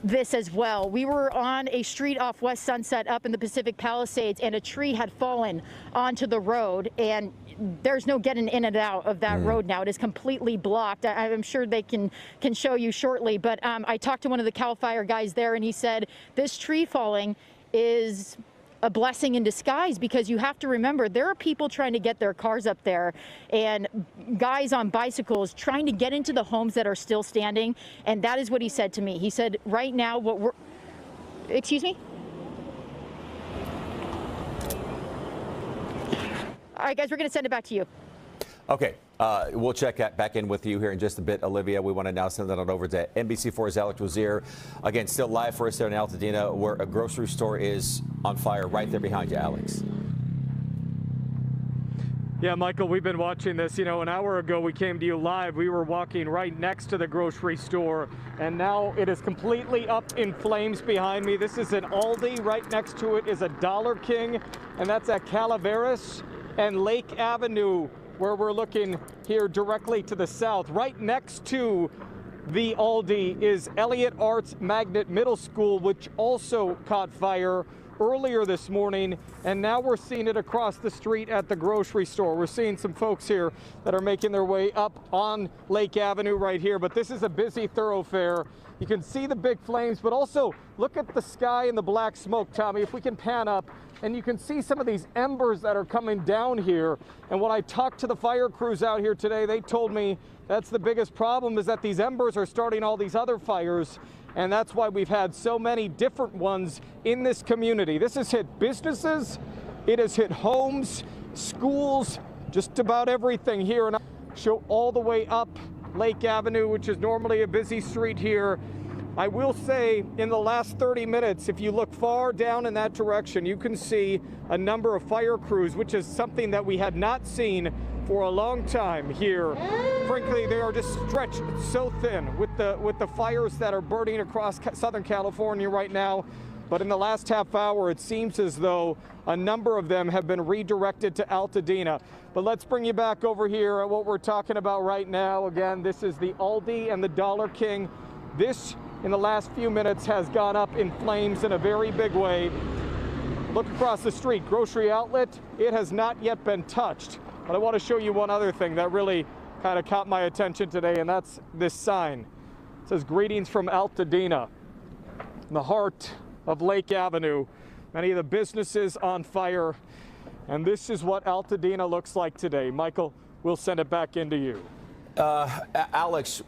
this as well. We were on a street off West Sunset up in the Pacific Palisades, and a tree had fallen onto the road, and there's no getting in and out of that road now. It is completely blocked. I'm sure they can show you shortly, but I talked to one of the CAL FIRE guys there, and he said this tree falling is a blessing in disguise, because you have to remember there are people trying to get their cars up there, and guys on bicycles trying to get into the homes that are still standing. And that is what he said to me. He said right now excuse me? All right, guys, we're going to send it back to you. Okay, we'll check back in with you here in just a bit, Olivia. We want to now send that on over to NBC4's Alex Rozier. Again, still live for us there in Altadena, where a grocery store is on fire right there behind you, Alex. Yeah, Michael, we've been watching this. You know, an hour ago we came to you live. We were walking right next to the grocery store, and now it is completely up in flames behind me. This is an Aldi. Right next to it is a Dollar King, and that's at Calaveras and Lake Avenue, where we're looking here directly to the south. Right next to the Aldi is Elliott Arts Magnet Middle School, which also caught fire earlier this morning, and now we're seeing it across the street at the grocery store. We're seeing some folks here that are making their way up on Lake Avenue right here, but this is a busy thoroughfare. You can see the big flames, but also look at the sky and the black smoke, Tommy, if we can pan up, and you can see some of these embers that are coming down here. And when I talked to the fire crews out here today, they told me that's the biggest problem, is that these embers are starting all these other fires. And that's why we've had so many different ones in this community. This has hit businesses, it has hit homes, schools, just about everything here. And I'll show all the way up Lake Avenue, which is normally a busy street here. I will say, in the last 30 minutes, if you look far down in that direction, you can see a number of fire crews, which is something that we had not seen for a long time here. Frankly, they are just stretched so thin with the fires that are burning across Southern California right now. But in the last half hour, it seems as though a number of them have been redirected to Altadena. But let's bring you back over here at what we're talking about right now. Again, this is the Aldi and the Dollar King. This, in the last few minutes, has gone up in flames in a very big way. Look across the street, grocery outlet, it has not yet been touched. But I want to show you one other thing that really kind of caught my attention today, and that's this sign. It says, "Greetings from Altadena," in the heart of Lake Avenue. Many of the businesses on fire, and this is what Altadena looks like today. Michael, we'll send it back into you. Alex,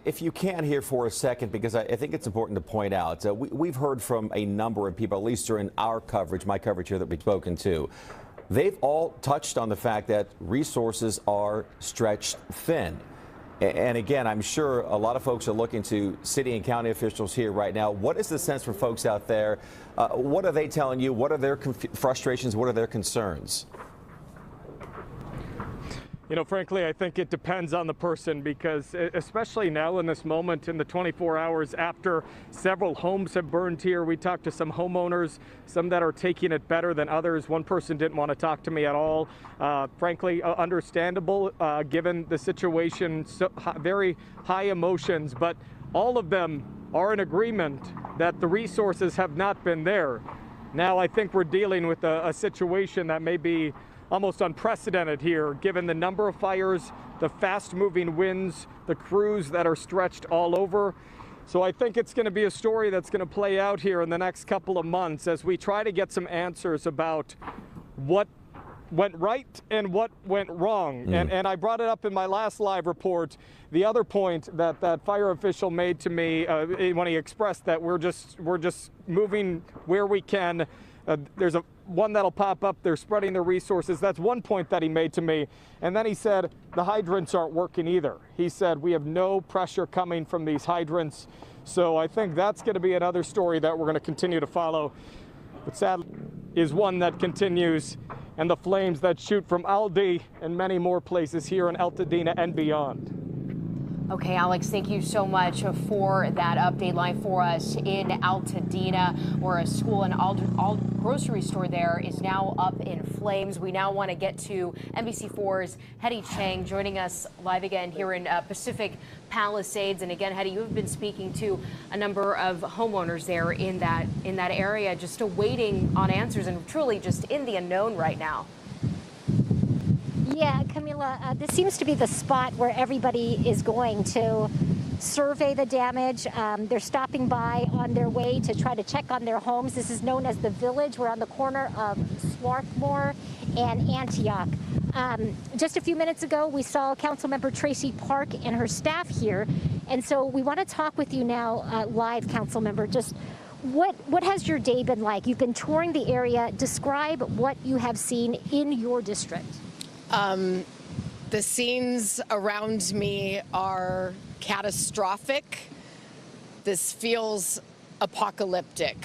if you can here for a second, because I think it's important to point out, we've heard from a number of people, at least during our coverage, my coverage here that we've spoken to. They've all touched on the fact that resources are stretched thin. And again, I'm sure a lot of folks are looking to city and county officials here right now. What is the sense from folks out there? What are they telling you? What are their frustrations? What are their concerns? You know, frankly, I think it depends on the person, because especially now in this moment, in the 24 hours after several homes have burned here, we talked to some homeowners, some that are taking it better than others. One person didn't want to talk to me at all. Frankly, understandable given the situation, so very high emotions, but all of them are in agreement that the resources have not been there. Now, I think we're dealing with a situation that may be almost unprecedented here, given the number of fires, the fast-moving winds, the crews that are stretched all over. So I think it's going to be a story that's going to play out here in the next couple of months as we try to get some answers about what went right and what went wrong. And I brought it up in my last live report. The other point that that fire official made to me when he expressed that we're just moving where we can. There's one that'll pop up. They're spreading their resources. That's one point that he made to me. And then he said the hydrants aren't working either. He said we have no pressure coming from these hydrants. So I think that's going to be another story that we're going to continue to follow. But sadly, is one that continues, and the flames that shoot from Aldi and many more places here in Altadena and beyond. Okay, Alex, thank you so much for that update. Live for us in Altadena, where a school and grocery store there is now up in flames. We now want to get to NBC4's Hetty Chang joining us live again here in Pacific Palisades. And again, Hetty, you have been speaking to a number of homeowners there in that area, just awaiting on answers and truly just in the unknown right now. Yeah, Camila, this seems to be the spot where everybody is going to survey the damage. They're stopping by on their way to try to check on their homes. This is known as the Village. We're on the corner of Swarthmore and Antioch. Just a few minutes ago, we saw Councilmember Tracy Park and her staff here. And so we want to talk with you now, live, Councilmember. Just what has your day been like? You've been touring the area. Describe what you have seen in your district. The scenes around me are catastrophic. This feels apocalyptic.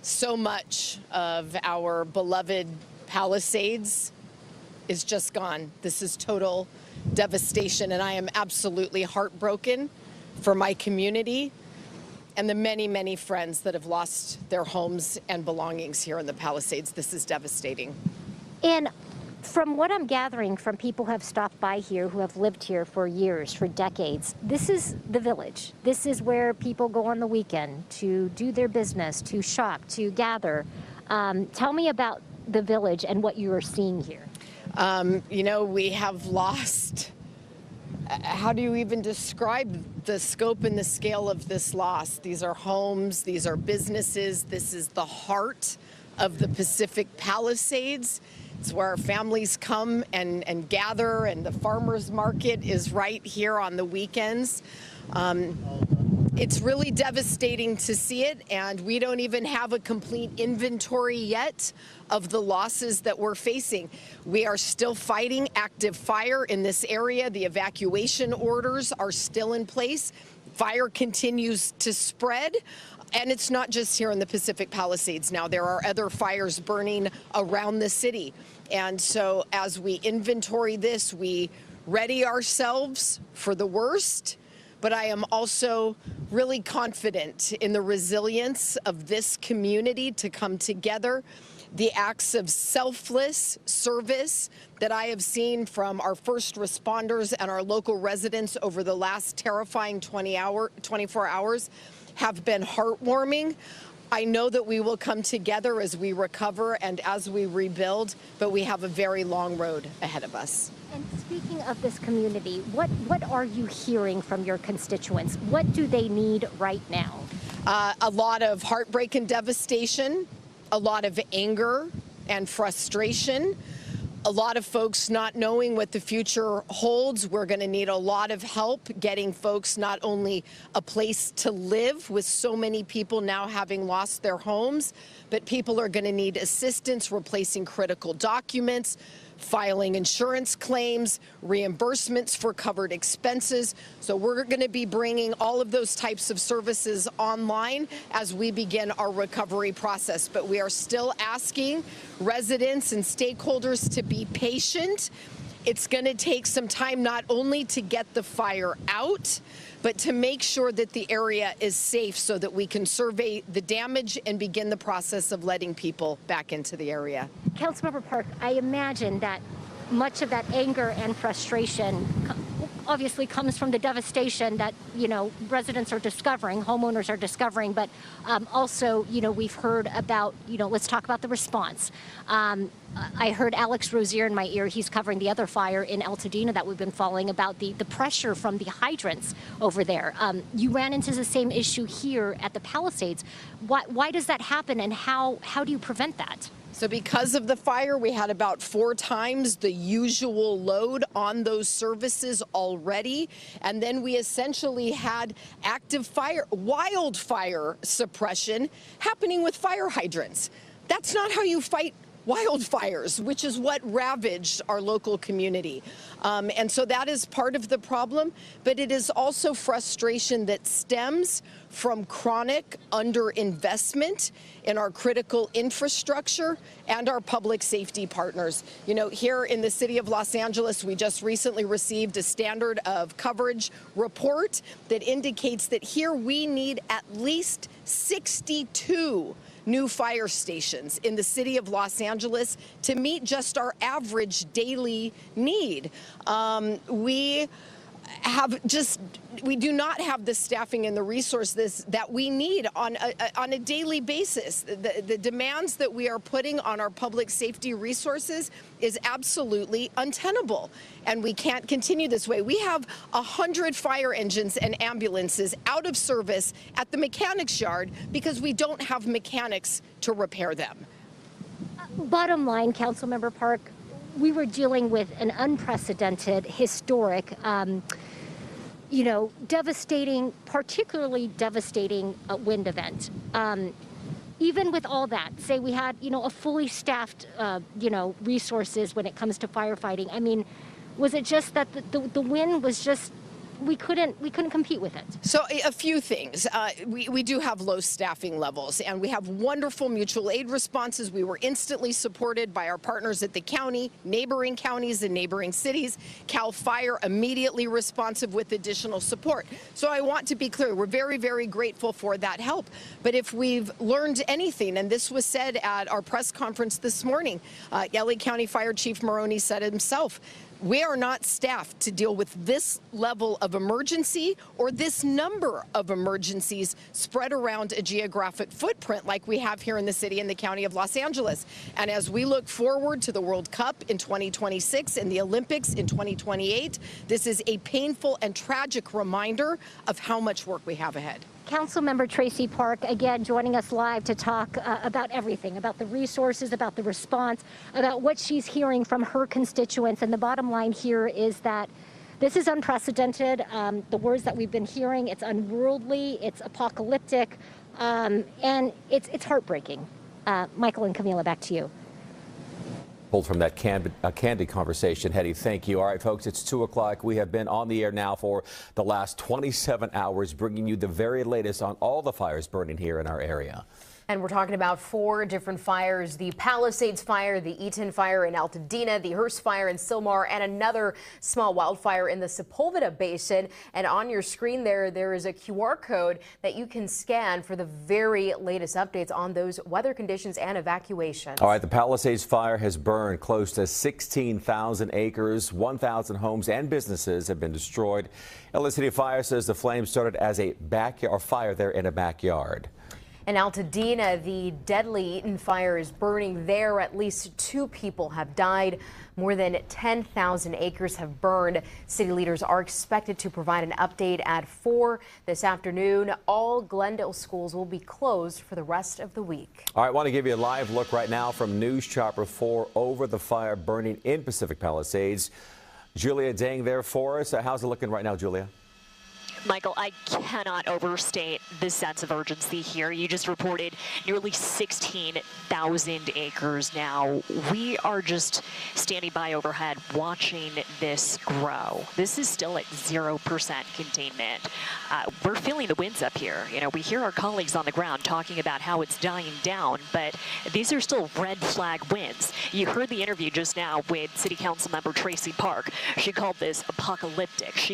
So much of our beloved Palisades is just gone. This is total devastation, and I am absolutely heartbroken for my community and the many, many friends that have lost their homes and belongings here in the Palisades. This is devastating. And from what I'm gathering from people who have stopped by here, who have lived here for years, for decades, this is the village. This is where people go on the weekend to do their business, to shop, to gather. Tell me about the village and what you are seeing here. You know, we have lost, how do you even describe the scope and the scale of this loss? These are homes, these are businesses, this is the heart of the Pacific Palisades. It's where our families come and gather, and the farmers market is right here on the weekends. It's really devastating to see it, and we don't even have a complete inventory yet of the losses that we're facing. We are still fighting active fire in this area. The evacuation orders are still in place. Fire continues to spread. And it's not just here in the Pacific Palisades now. There are other fires burning around the city. And so as we inventory this, we ready ourselves for the worst. But I am also really confident in the resilience of this community to come together. The acts of selfless service that I have seen from our first responders and our local residents over the last terrifying 24 hours have been heartwarming. I know that we will come together as we recover and as we rebuild, but we have a very long road ahead of us. And speaking of this community, what are you hearing from your constituents? What do they need right now? A lot of heartbreak and devastation, a lot of anger and frustration, a lot of folks not knowing what the future holds. We're going to need a lot of help getting folks not only a place to live, with so many people now having lost their homes, but people are going to need assistance replacing critical documents, filing insurance claims, reimbursements for covered expenses. So we're going to be bringing all of those types of services online as we begin our recovery process. But we are still asking residents and stakeholders to be patient. It's going to take some time not only to get the fire out, but to make sure that the area is safe so that we can survey the damage and begin the process of letting people back into the area. Councilmember Park, I imagine that much of that anger and frustration obviously comes from the devastation that, you know, residents are discovering, homeowners are discovering, but also, you know, we've heard about, you know, let's talk about the response. I heard Alex Rozier in my ear. He's covering the other fire in Altadena that we've been following, about the pressure from the hydrants over there. You ran into the same issue here at the Palisades. Why does that happen, and how do you prevent that? So because of the fire, we had about 4 times the usual load on those services already. And then we essentially had active fire, wildfire suppression happening with fire hydrants. That's not how you fight wildfires, which is what ravaged our local community. And so that is part of the problem, but it is also frustration that stems from chronic underinvestment in our critical infrastructure and our public safety partners. You know, here in the city of Los Angeles, we just recently received a standard of coverage report that indicates that here we need at least 62 new fire stations in the city of Los Angeles to meet just our average daily need. We do not have the staffing and the resources that we need on a daily basis. The demands that we are putting on our public safety resources is absolutely untenable, and we can't continue this way. We have 100 fire engines and ambulances out of service at the mechanics yard because we don't have mechanics to repair them. Bottom line, Councilmember Park, we were dealing with an unprecedented, historic, you know, devastating, particularly devastating wind event. even with all that, say we had, a fully staffed, resources when it comes to firefighting. I mean, was it just that the wind was just, we couldn't compete with it? So a few things. We do have low staffing levels, and we have wonderful mutual aid responses. We were instantly supported by our partners at the county, neighboring counties and neighboring cities. CAL FIRE immediately responsive with additional support. So I want to be clear, we're very, very grateful for that help. But if we've learned anything, and this was said at our press conference this morning, LA County Fire Chief Maroney said himself, we are not staffed to deal with this level of emergency or this number of emergencies spread around a geographic footprint like we have here in the city and the county of Los Angeles. And as we look forward to the World Cup in 2026 and the Olympics in 2028, this is a painful and tragic reminder of how much work we have ahead. Councilmember Tracy Park, again, joining us live to talk about everything, about the resources, about the response, about what she's hearing from her constituents. And the bottom line here is that this is unprecedented. The words that we've been hearing, it's unworldly, it's apocalyptic, and it's heartbreaking. Michael and Camila, back to you. Pulled from that candid conversation. Hetty, thank you. All right, folks, it's 2 o'clock. We have been on the air now for the last 27 hours, bringing you the very latest on all the fires burning here in our area. And we're talking about 4 different fires: the Palisades fire, the Eaton fire in Altadena, the Hearst fire in Sylmar, and another small wildfire in the Sepulveda Basin. And on your screen there is a QR code that you can scan for the very latest updates on those weather conditions and evacuations. All right, the Palisades fire has burned close to 16,000 acres. 1,000 homes and businesses have been destroyed. LA City Fire says the flames started as a fire there in a backyard. In Altadena, the deadly Eaton fire is burning there. At least 2 people have died. More than 10,000 acres have burned. City leaders are expected to provide an update at 4 this afternoon. All Glendale schools will be closed for the rest of the week. All right, I want to give you a live look right now from News Chopper 4 over the fire burning in Pacific Palisades. Julia Dang there for us. How's it looking right now, Julia? Michael, I cannot overstate the sense of urgency here. You just reported nearly 16,000 acres now. We are just standing by overhead watching this grow. This is still at 0% containment. We're feeling the winds up here. We hear our colleagues on the ground talking about how it's dying down, but these are still red flag winds. You heard the interview just now with City Council member Tracy Park. She called this apocalyptic. She